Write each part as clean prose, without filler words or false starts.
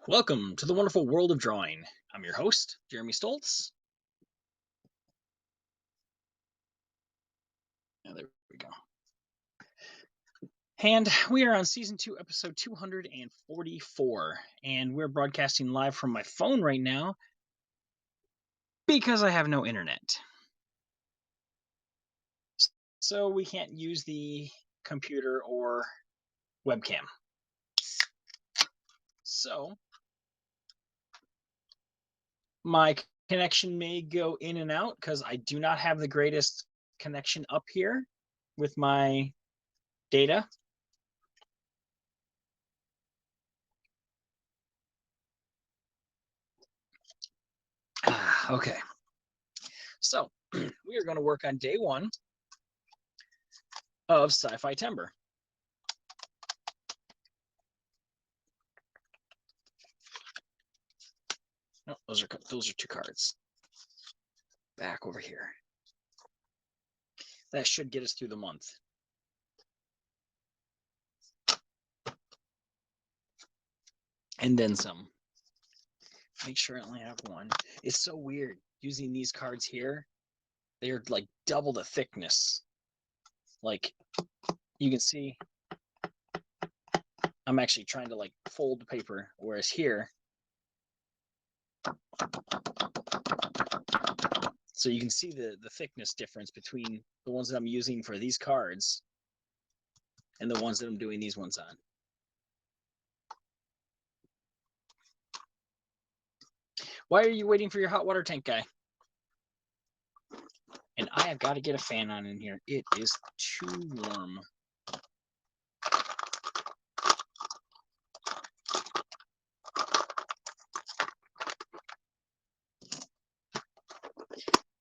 Welcome to the wonderful world of drawing. I'm your host, Jeremy Stoltz. There we go. And we are on season 2, episode 244. And we're broadcasting live from my phone right now because I have no internet. So we can't use the computer or webcam. So my connection may go in and out because I do not have the greatest connection up here with my data. Okay. So we are going to work on day 1 of Sci-Fi Timber. No, those are 2 cards. Back over here. That should get us through the month. And then some. Make sure I only have one. It's so weird using these cards here. They're like double the thickness. Like you can see I'm actually trying to like fold the paper, whereas here, so you can see the thickness difference between the ones that I'm using for these cards and the ones that I'm doing these ones on. Why are you waiting for your hot water tank guy? And I have got to get a fan on in here. It is too warm.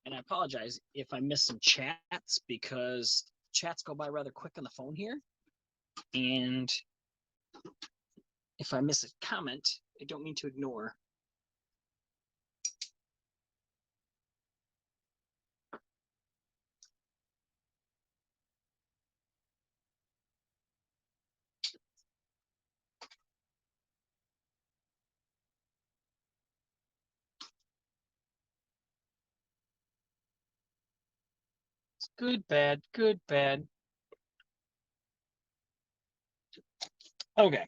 And I apologize if I miss some chats because chats go by rather quick on the phone here. And if I miss a comment, I don't mean to ignore. Good, bad, good, bad. Okay,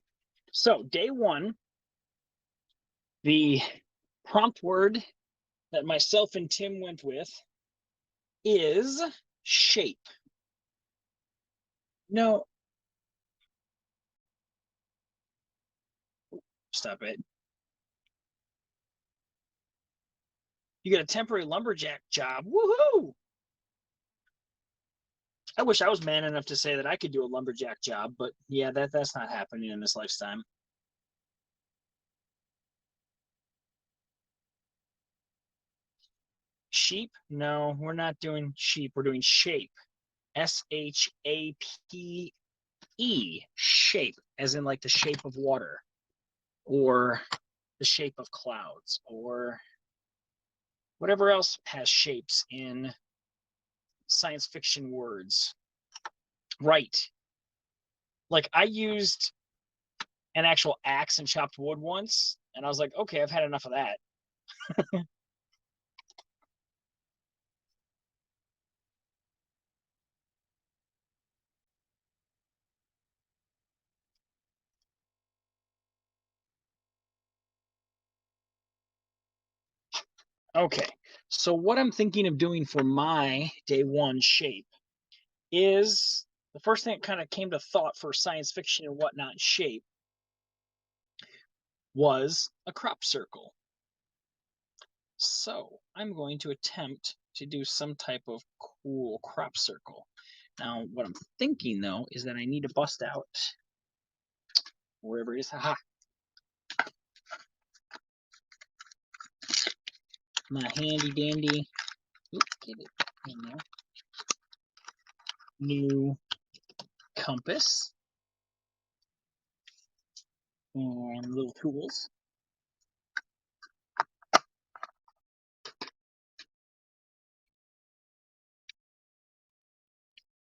so day 1, the prompt word that myself and Tim went with is shape. No, stop it. You got a temporary lumberjack job. Woohoo! I wish I was man enough to say that I could do a lumberjack job, but yeah, that's not happening in this lifetime. Sheep? No, we're not doing sheep. We're doing shape. SHAPE. Shape, as in like the shape of water, or the shape of clouds, or whatever else has shapes in science fiction words. Right. Like I used an actual axe and chopped wood once, and I was like, okay, I've had enough of that. Okay, so what I'm thinking of doing for my day 1 shape is the first thing that kind of came to thought for science fiction and whatnot shape was a crop circle. So I'm going to attempt to do some type of cool crop circle. Now, what I'm thinking though is that I need to bust out wherever it is. Haha. My handy dandy. Get it in there. New compass and little tools.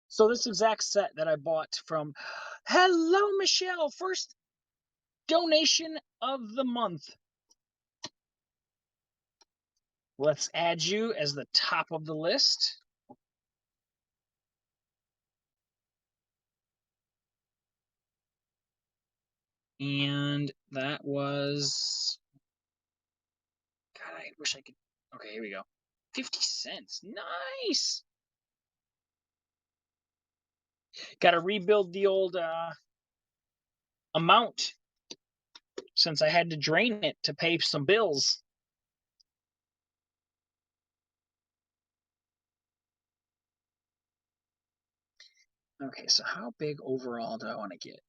So this exact set that I bought from, hello Michelle, first donation of the month. Let's add you as the top of the list. And that was, God, I wish I could. Okay, here we go. 50 cents. Nice. Got to rebuild the old amount since I had to drain it to pay some bills. Okay, so how big overall do I want to get?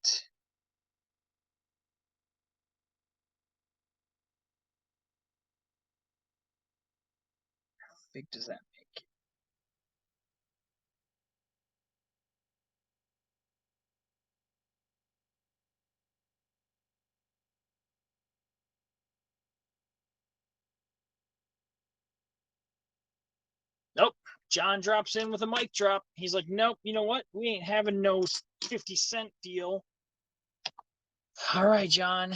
How big does that make? Nope. John drops in with a mic drop. He's like, nope, you know what? We ain't having no 50-cent deal. All right, John,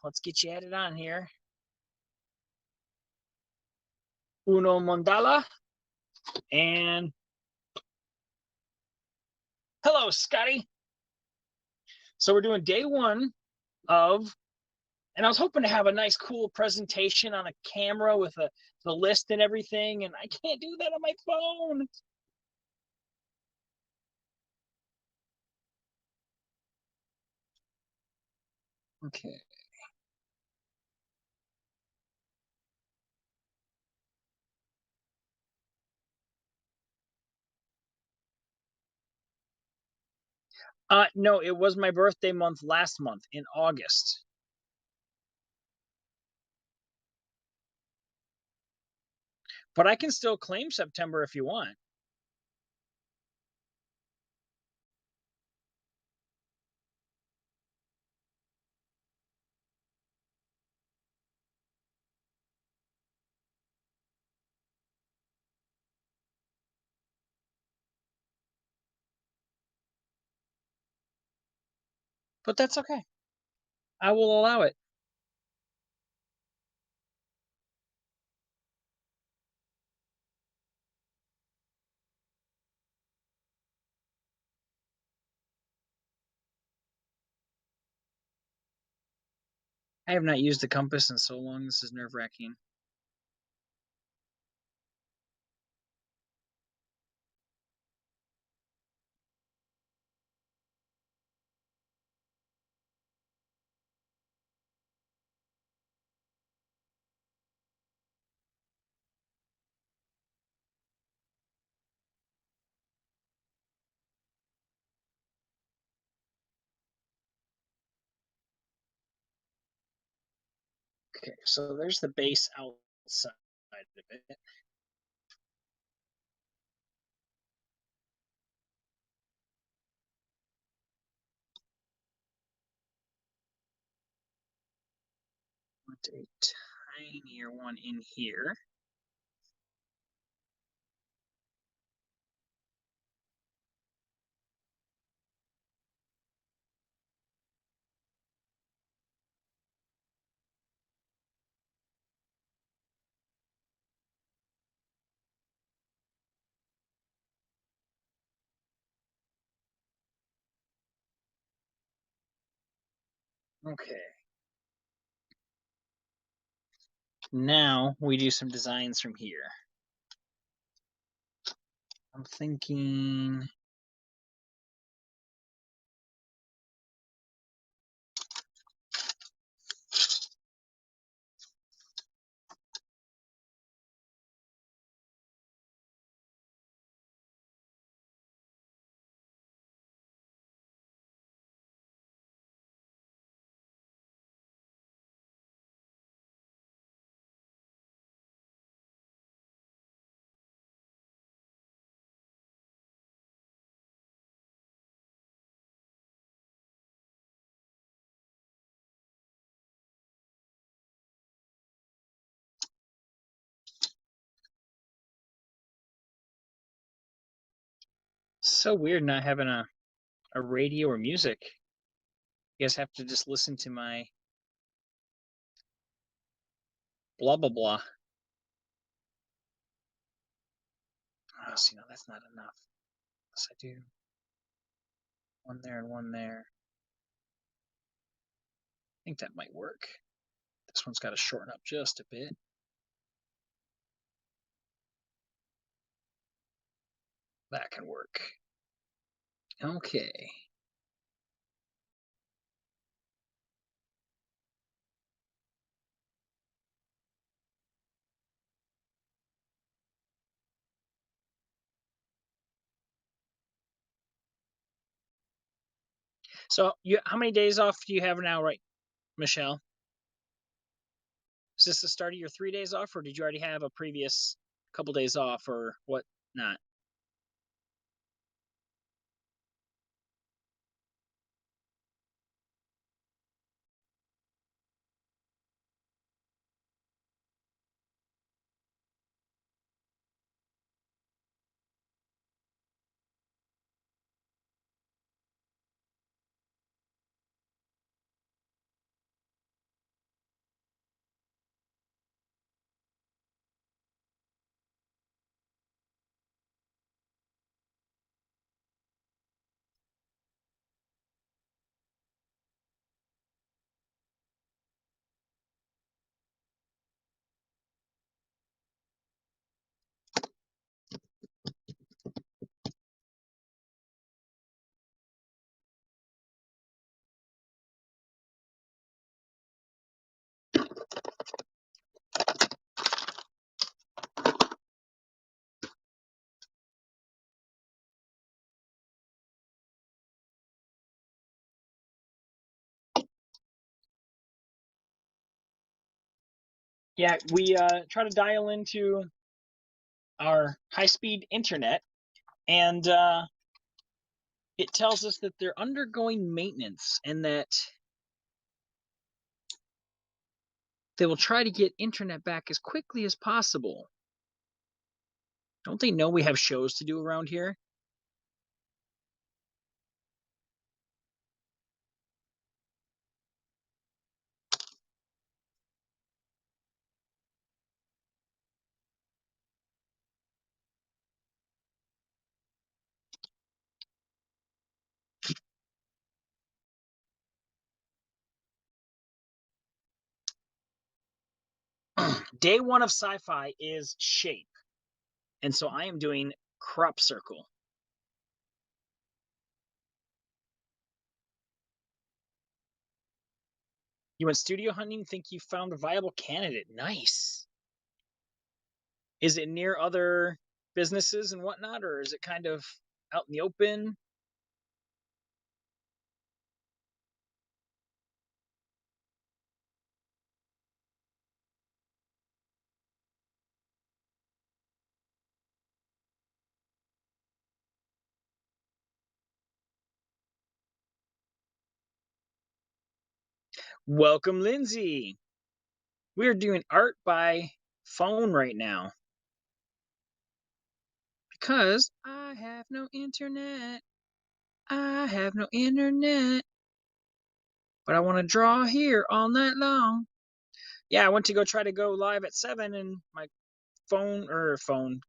let's get you added on here. Uno Mandala. And hello, Scotty. So we're doing day one of, and I was hoping to have a nice, cool presentation on a camera with the list and everything, and I can't do that on my phone. Okay. No, it was my birthday month last month in August. But I can still claim September if you want. But that's okay. I will allow it. I have not used the compass in so long. This is nerve-wracking. Okay, so there's the base outside of it. Want a tinier one in here. Okay. Now we do some designs from here. I'm thinking so weird not having a radio or music. You guys have to just listen to my blah, blah, blah. Oh, see, no, that's not enough. Yes, I do. One there and one there. I think that might work. This one's got to shorten up just a bit. That can work. Okay. So, how many days off do you have now, right, Michelle? Is this the start of your 3 days off, or did you already have a previous couple days off, or what not? Yeah, we try to dial into our high-speed internet, and it tells us that they're undergoing maintenance and that they will try to get internet back as quickly as possible. Don't they know we have shows to do around here? Day one of sci-fi is shape, and so I am doing crop circle. You went studio hunting, think you found a viable candidate. Nice. Is it near other businesses and whatnot, or is it kind of out in the open? Welcome, Lindsay. We're doing art by phone right now because I have no internet. I have no internet, but I want to draw here all night long. Yeah, I went to go try to go live at 7, and my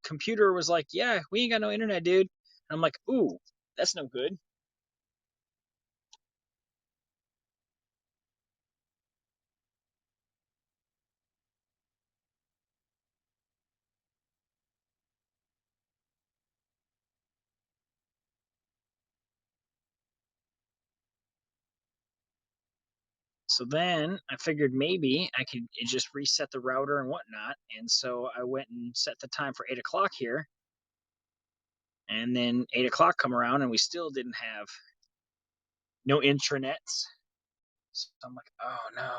computer was like, "Yeah, we ain't got no internet, dude." And I'm like, "Ooh, that's no good." So then I figured maybe I could just reset the router and whatnot. And so I went and set the time for 8 o'clock here. And then 8 o'clock come around and we still didn't have no intranets. So I'm like, oh no.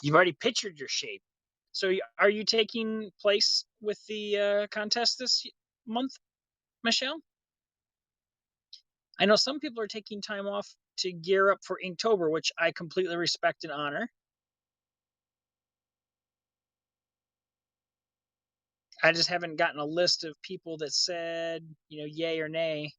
You've already pictured your shape. So, are you taking place with the contest this month, Michelle? I know some people are taking time off to gear up for Inktober, which I completely respect and honor. I just haven't gotten a list of people that said, yay or nay.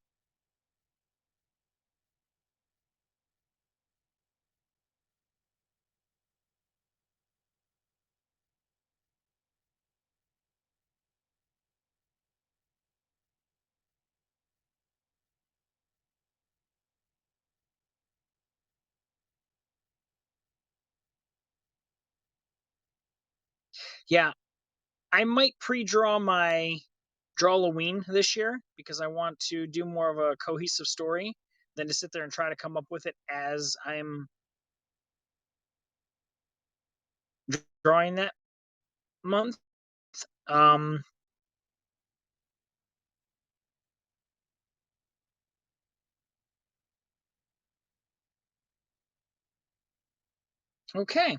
Yeah, I might pre-draw my Drawloween this year because I want to do more of a cohesive story than to sit there and try to come up with it as I'm drawing that month. Um, okay,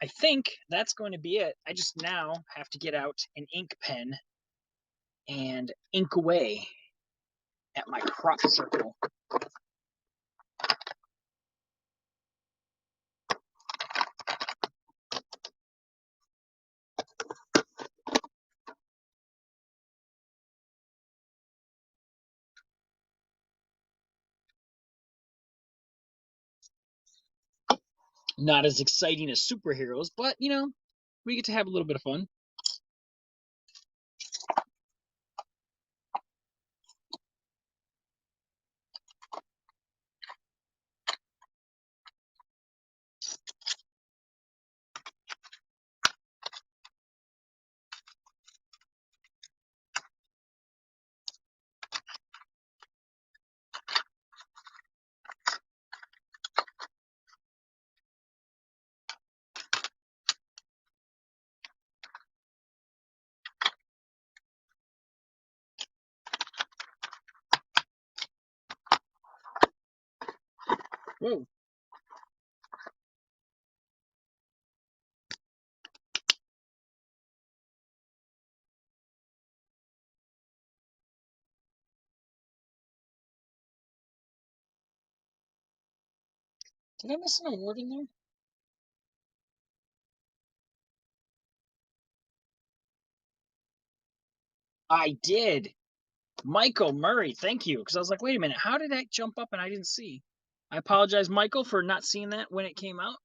I think that's going to be it. I just now have to get out an ink pen and ink away at my crop circle. Not as exciting as superheroes, but we get to have a little bit of fun. Whoa. Did I miss an award in there? I did. Michael Murray, thank you. Because I was like, wait a minute, how did that jump up and I didn't see? I apologize, Michael, for not seeing that when it came out.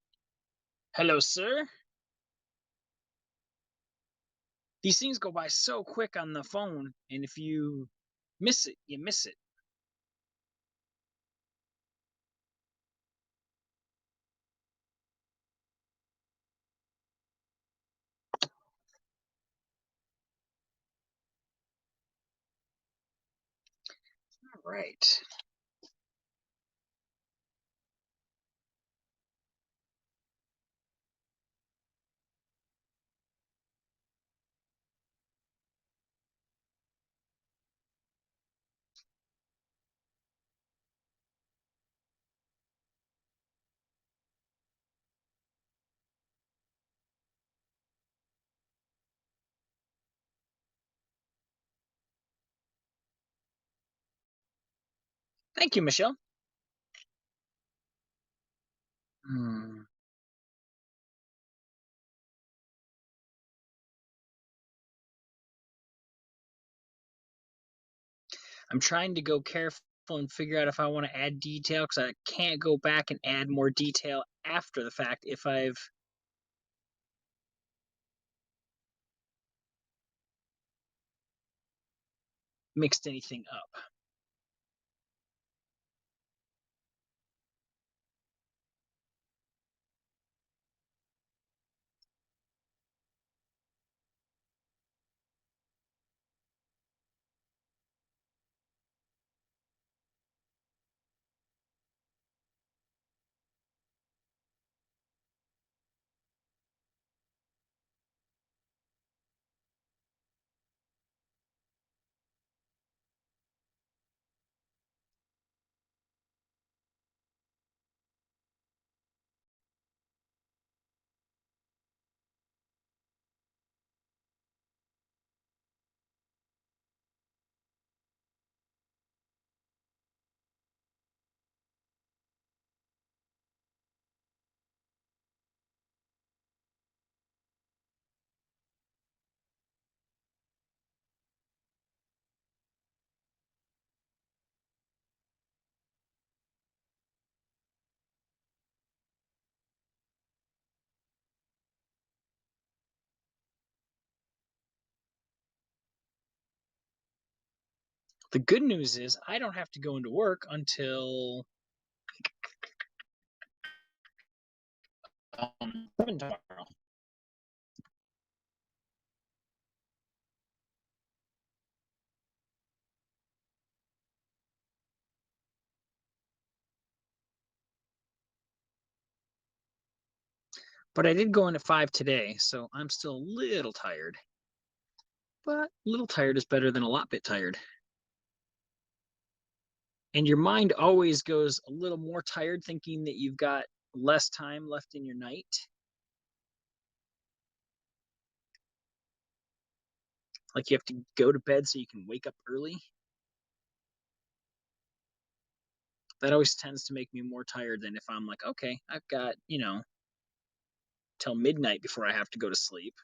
Hello, sir. These things go by so quick on the phone, and if you miss it, you miss it. All right. Thank you, Michelle. Hmm. I'm trying to go careful and figure out if I want to add detail because I can't go back and add more detail after the fact if I've mixed anything up. The good news is I don't have to go into work until 7 tomorrow. But I did go in at 5 today, so I'm still a little tired. But a little tired is better than a lot bit tired. And your mind always goes a little more tired thinking that you've got less time left in your night. Like you have to go to bed so you can wake up early. That always tends to make me more tired than if I'm like, okay, I've got, till midnight before I have to go to sleep.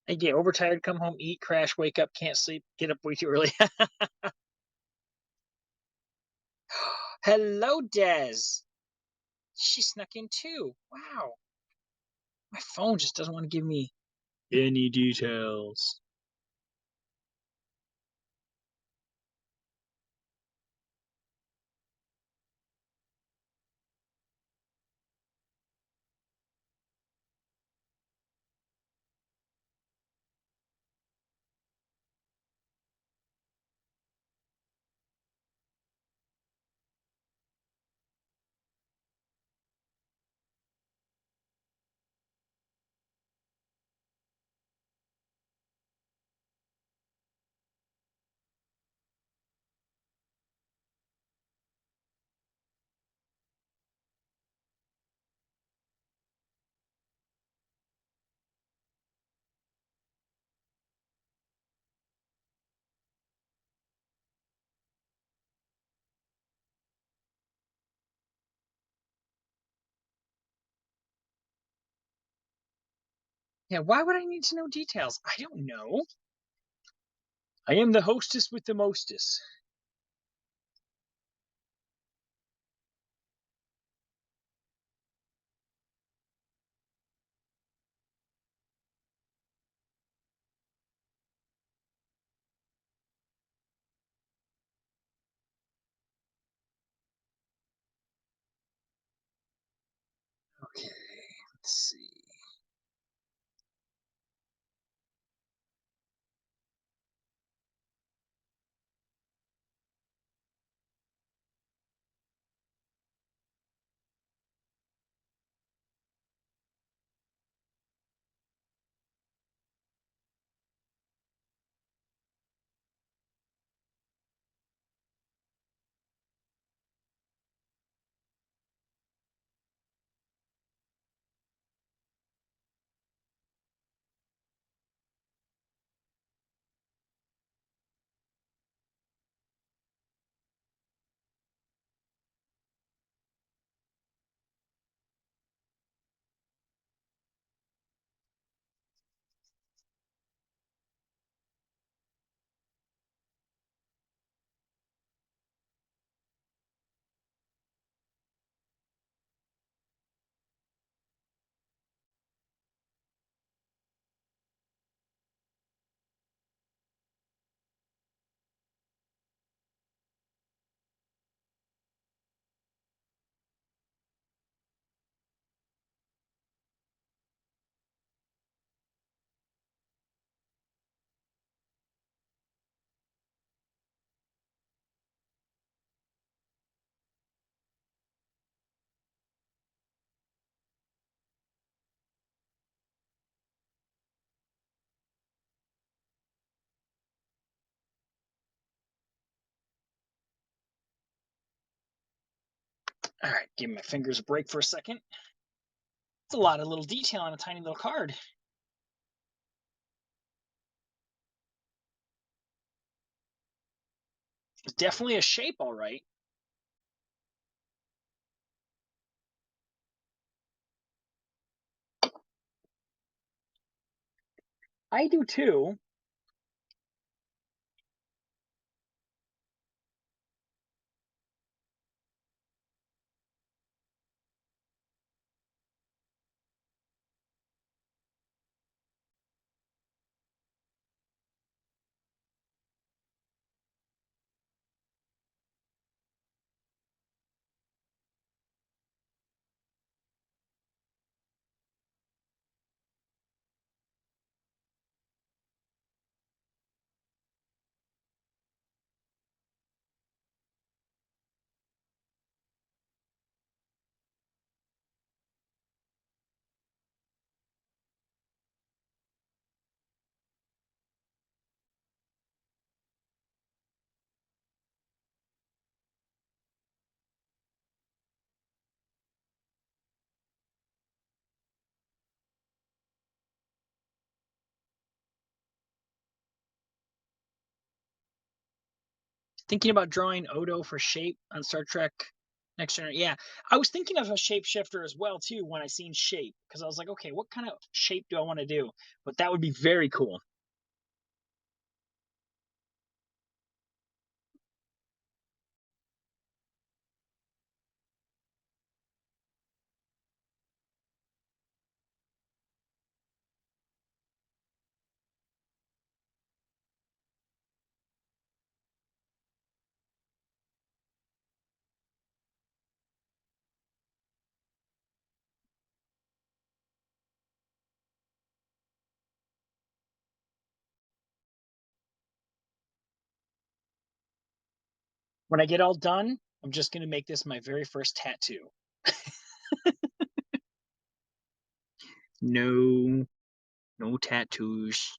I get overtired, come home, eat, crash, wake up, can't sleep, get up way too early. Hello, Des. She snuck in too. Wow. My phone just doesn't want to give me any details. Yeah, why would I need to know details? I don't know. I am the hostess with the mostest. Okay, let's see. All right, give my fingers a break for a second. It's a lot of little detail on a tiny little card. It's definitely a shape, all right. I do too. Thinking about drawing Odo for shape on Star Trek Next Generation. Yeah, I was thinking of a shapeshifter as well too when I seen shape, because I was like, okay, what kind of shape do I want to do? But that would be very cool. When I get all done, I'm just gonna make this my very first tattoo. No, no tattoos.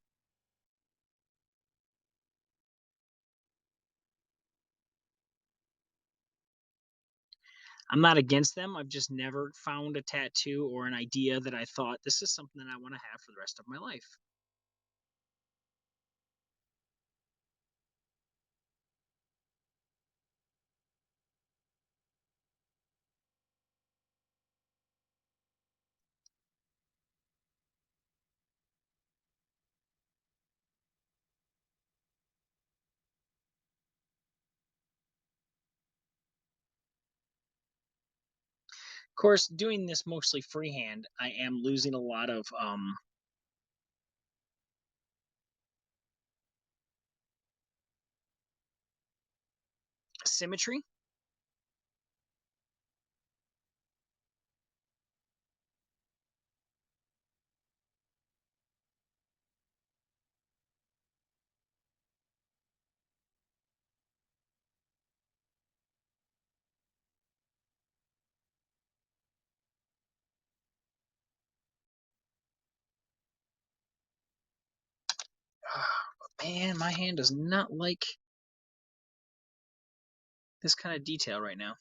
I'm not against them. I've just never found a tattoo or an idea that I thought this is something that I want to have for the rest of my life. Of course, doing this mostly freehand, I am losing a lot of symmetry. Man, my hand does not like this kind of detail right now.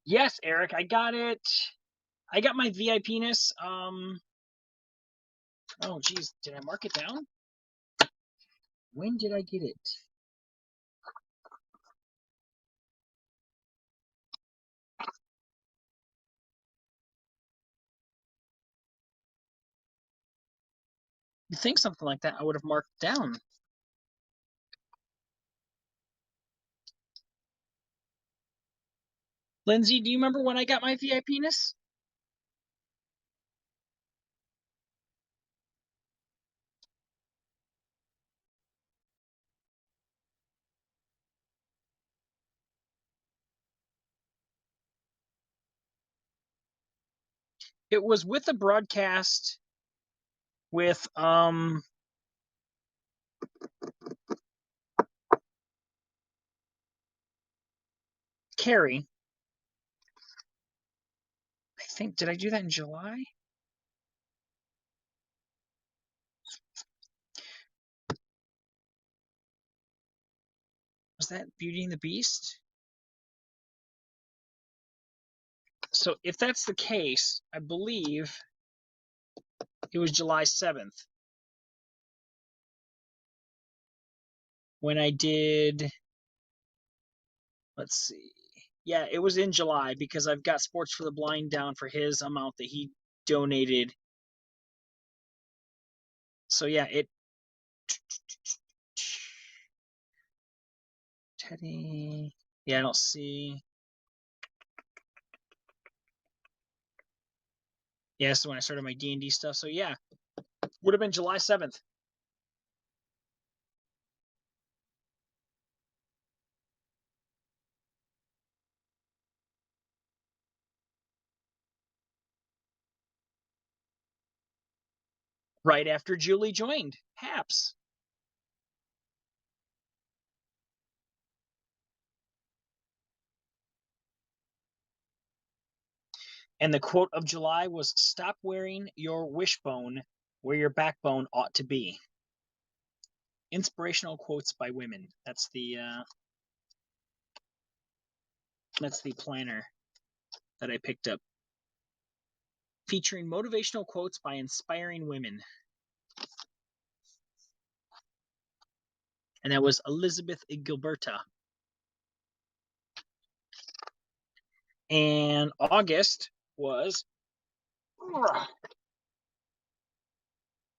Yes, Eric, I got it. I got my VIPness. Oh, geez, did I mark it down? When did I get it? You think something like that I would have marked down. Lindsay, do you remember when I got my VIPness? It was with a broadcast with Carrie. I think, did I do that in July? Was that Beauty and the Beast? So if that's the case, I believe it was July 7th when I did, let's see. Yeah, it was in July because I've got Sports for the Blind down for his amount that he donated. So yeah, Teddy. Yeah, I don't see. Yeah, so when I started my D&D stuff. So yeah, would have been July 7th. Right after Julie joined HAPS. And the quote of July was, "Stop wearing your wishbone where your backbone ought to be." Inspirational quotes by women. That's the planner that I picked up, featuring motivational quotes by inspiring women. And that was Elizabeth Gilberta. And August was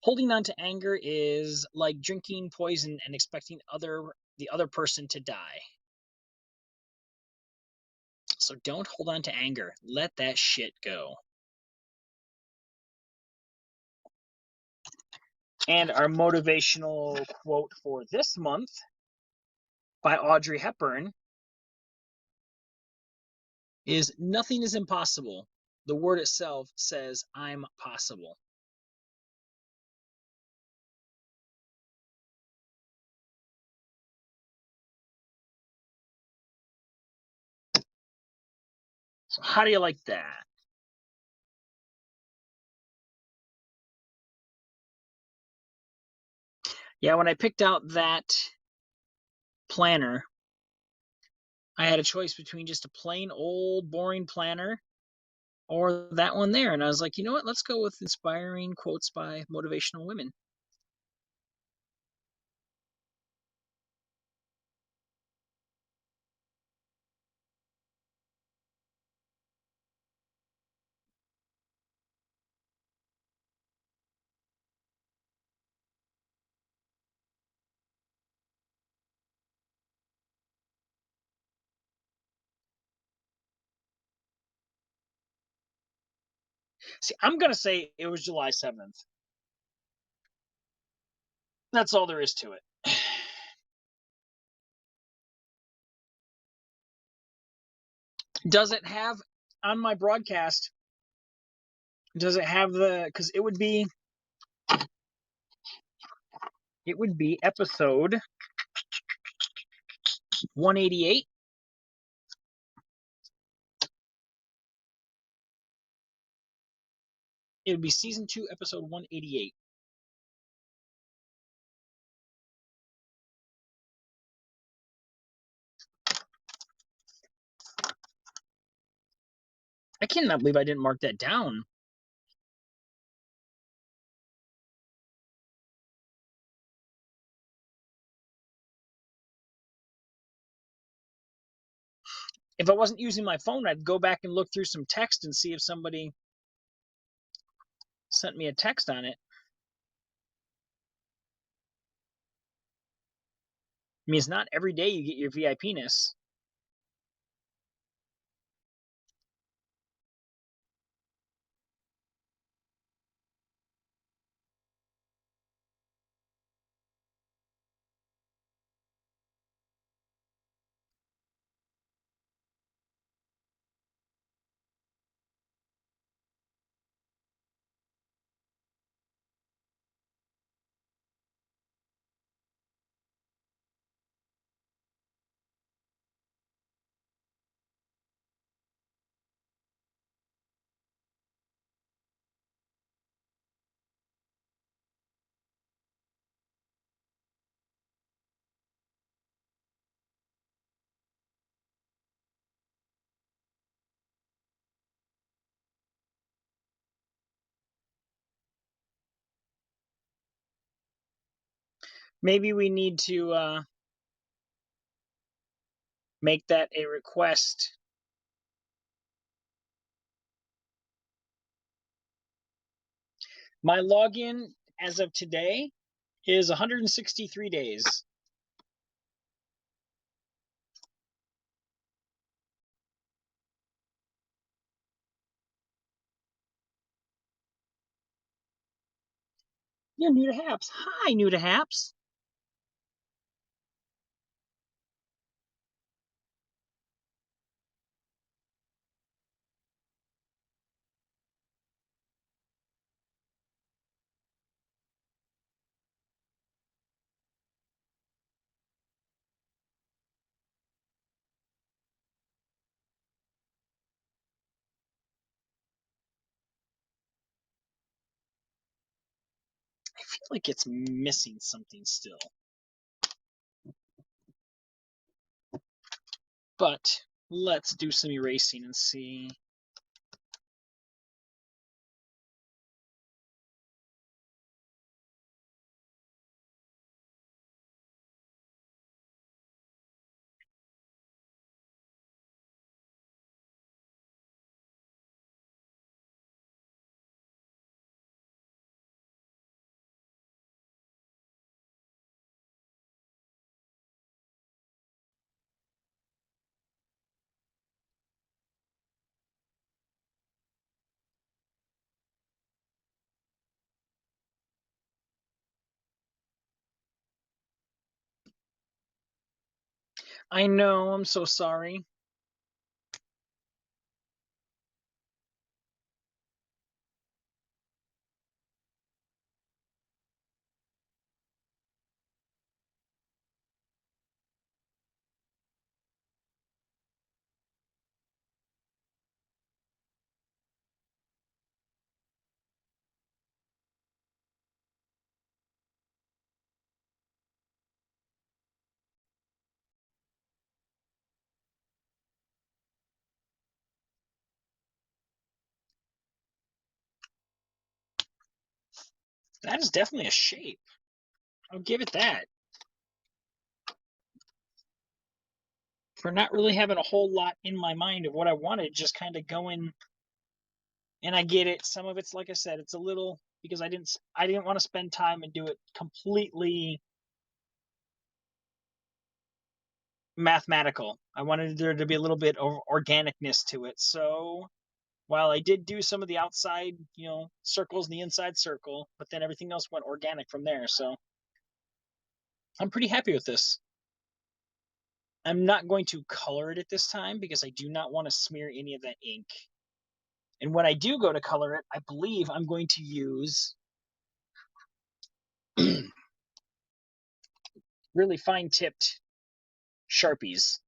holding on to anger is like drinking poison and expecting the other person to die. So don't hold on to anger. Let that shit go. And our motivational quote for this month by Audrey Hepburn is, "Nothing is impossible. The word itself says I'm possible." So how do you like that? Yeah, when I picked out that planner, I had a choice between just a plain old boring planner or that one there. And I was like, you know what? Let's go with inspiring quotes by motivational women. See, I'm going to say it was July 7th. That's all there is to it. Does it have on my broadcast? Does it have the? Because it would be episode 188. It would be season 2, episode 188. I cannot believe I didn't mark that down. If I wasn't using my phone, I'd go back and look through some text and see if somebody sent me a text on it. I mean, it's not every day you get your VIP-ness. Maybe we need to make that a request. My login as of today is 163 days. You're new to Haps. Hi, new to Haps. I feel like it's missing something still. But let's do some erasing and see. I know, I'm so sorry. That is definitely a shape. I'll give it that. For not really having a whole lot in my mind of what I wanted, just kind of going. And I get it. Some of it's, like I said, it's a little because I didn't want to spend time and do it completely mathematical. I wanted there to be a little bit of organicness to it. So while I did do some of the outside, circles and the inside circle, but then everything else went organic from there. So I'm pretty happy with this. I'm not going to color it at this time because I do not want to smear any of that ink. And when I do go to color it, I believe I'm going to use really fine tipped Sharpies.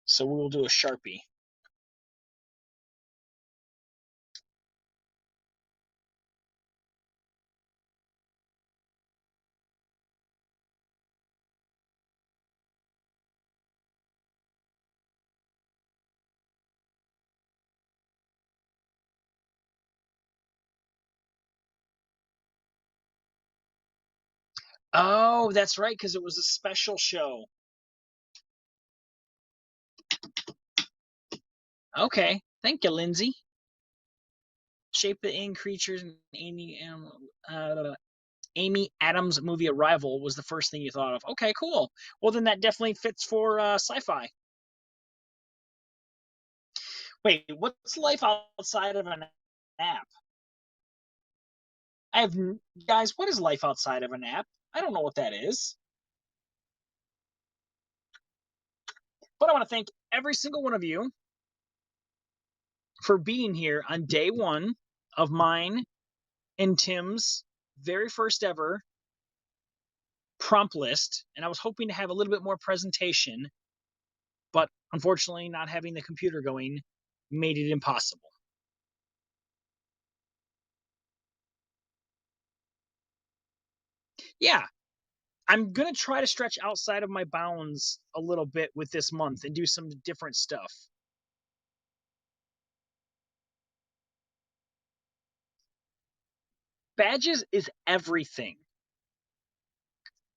So we will do a Sharpie. Oh, that's right, because it was a special show. Okay, thank you, Lindsay. Shape the Ink creatures and Amy Adams' movie Arrival was the first thing you thought of. Okay, cool. Well, then that definitely fits for sci-fi. Wait, what's life outside of an app? I have guys. What is life outside of an app? I don't know what that is. But I want to thank every single one of you for being here on day one of mine and Tim's very first ever prompt list. And I was hoping to have a little bit more presentation, but unfortunately, not having the computer going made it impossible. Yeah, I'm going to try to stretch outside of my bounds a little bit with this month and do some different stuff. Badges is everything.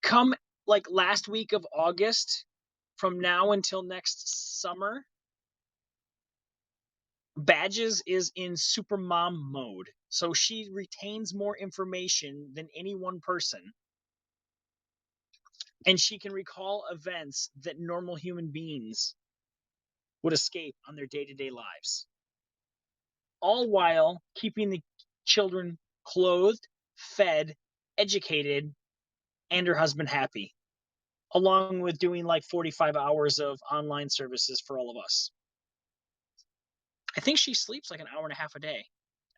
Come like last week of August, from now until next summer, Badges is in super mom mode. So she retains more information than any one person. And she can recall events that normal human beings would escape on their day to day lives, all while keeping the children clothed, fed, educated, and her husband happy, along with doing like 45 hours of online services for all of us. I think she sleeps like an hour and a half a day,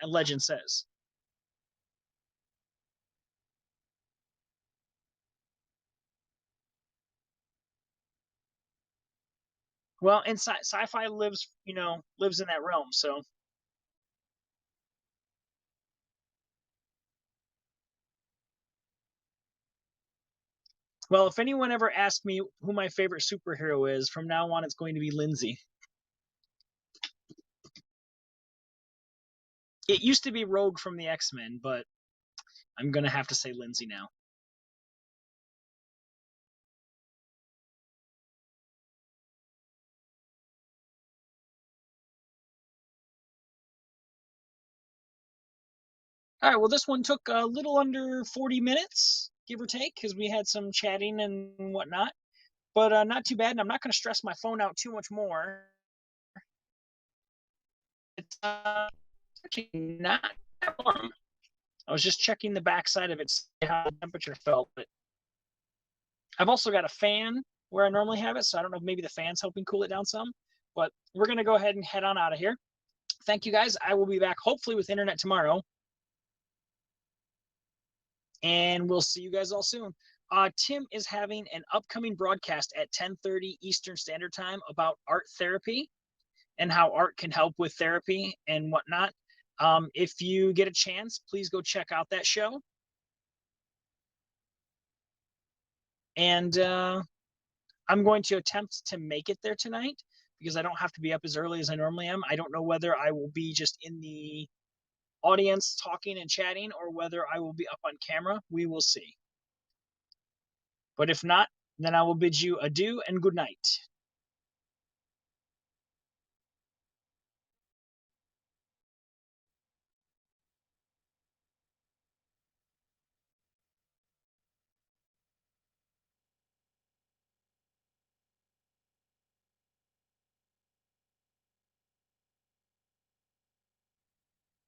and legend says. Well, and sci-fi lives in that realm. So, well, if anyone ever asks me who my favorite superhero is, from now on, it's going to be Lindsay. It used to be Rogue from the X-Men, but I'm gonna have to say Lindsay now. All right. Well, this one took a little under 40 minutes, give or take, because we had some chatting and whatnot. But not too bad. And I'm not going to stress my phone out too much more. It's actually not that warm. I was just checking the backside of it, see how the temperature felt. But I've also got a fan where I normally have it, so I don't know if maybe the fan's helping cool it down some. But we're going to go ahead and head on out of here. Thank you guys. I will be back hopefully with internet tomorrow. And we'll see you guys all soon. Tim is having an upcoming broadcast at 10:30 Eastern Standard Time about art therapy and how art can help with therapy and whatnot. If you get a chance, please go check out that show. And I'm going to attempt to make it there tonight because I don't have to be up as early as I normally am. I don't know whether I will be just in the audience talking and chatting or whether I will be up on camera. We will see. But if not, then I will bid you adieu and good night.